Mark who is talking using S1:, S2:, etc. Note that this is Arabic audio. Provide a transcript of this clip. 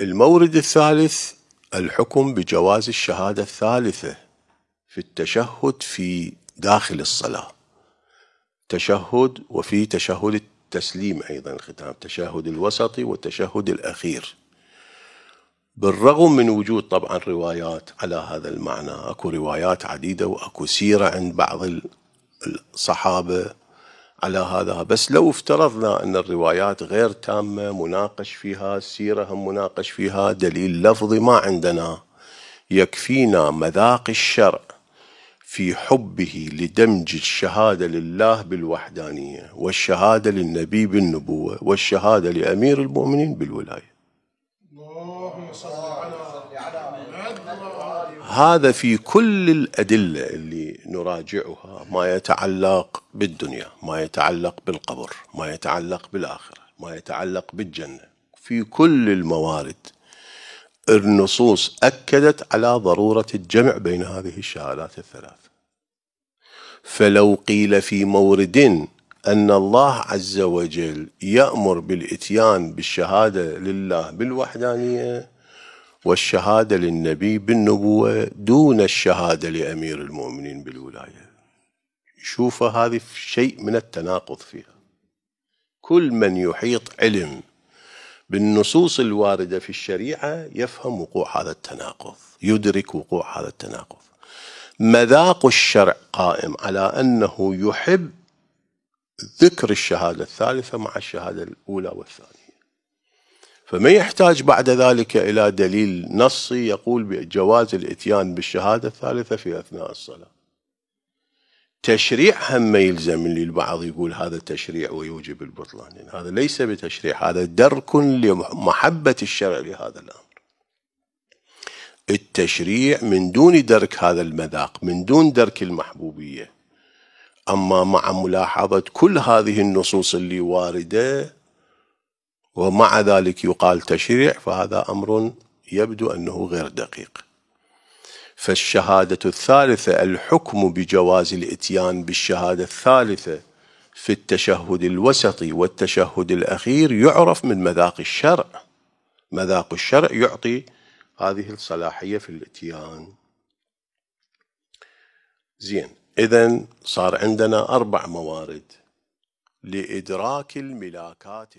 S1: المورد الثالث الحكم بجواز الشهادة الثالثة في التشهد في داخل الصلاة، تشهد وفي تشهد التسليم أيضا الختام، تشهد الوسطي والتشهد الأخير. بالرغم من وجود طبعا روايات على هذا المعنى، أكو روايات عديدة وأكو سيرة عند بعض الصحابة على هذا، بس لو افترضنا أن الروايات غير تامة مناقش فيها، السيرة هم مناقش فيها، دليل لفظي ما عندنا، يكفينا مذاق الشرع في حبه لدمج الشهادة لله بالوحدانية، والشهادة للنبي بالنبوة، والشهادة لأمير المؤمنين بالولاية. هذا في كل الأدلة اللي نراجعها، ما يتعلق بالدنيا، ما يتعلق بالقبر، ما يتعلق بالآخرة، ما يتعلق بالجنة، في كل الموارد النصوص أكدت على ضرورة الجمع بين هذه الشهادات الثلاث. فلو قيل في مورد أن الله عز وجل يأمر بالإتيان بالشهادة لله بالوحدانية والشهادة للنبي بالنبوة دون الشهادة لأمير المؤمنين بالولاية، شوف هذه شيء من التناقض فيها. كل من يحيط علم بالنصوص الواردة في الشريعة يفهم وقوع هذا التناقض، يدرك وقوع هذا التناقض. مذاق الشرع قائم على أنه يحب ذكر الشهادة الثالثة مع الشهادة الأولى والثانية، فما يحتاج بعد ذلك إلى دليل نصي يقول بجواز الإتيان بالشهادة الثالثة في أثناء الصلاة. تشريع هم يلزم لي، البعض يقول هذا تشريع ويوجب البطلان، هذا ليس بتشريع، هذا درك لمحبة الشرع لهذا الأمر. التشريع من دون درك هذا المذاق، من دون درك المحبوبية. أما مع ملاحظة كل هذه النصوص اللي واردة ومع ذلك يقال تشريع، فهذا أمر يبدو أنه غير دقيق. فالشهادة الثالثة الحكم بجواز الإتيان بالشهادة الثالثة في التشهد الوسطي والتشهد الأخير يعرف من مذاق الشرع. مذاق الشرع يعطي هذه الصلاحية في الإتيان. زين، إذن صار عندنا 4 موارد لإدراك الملاكات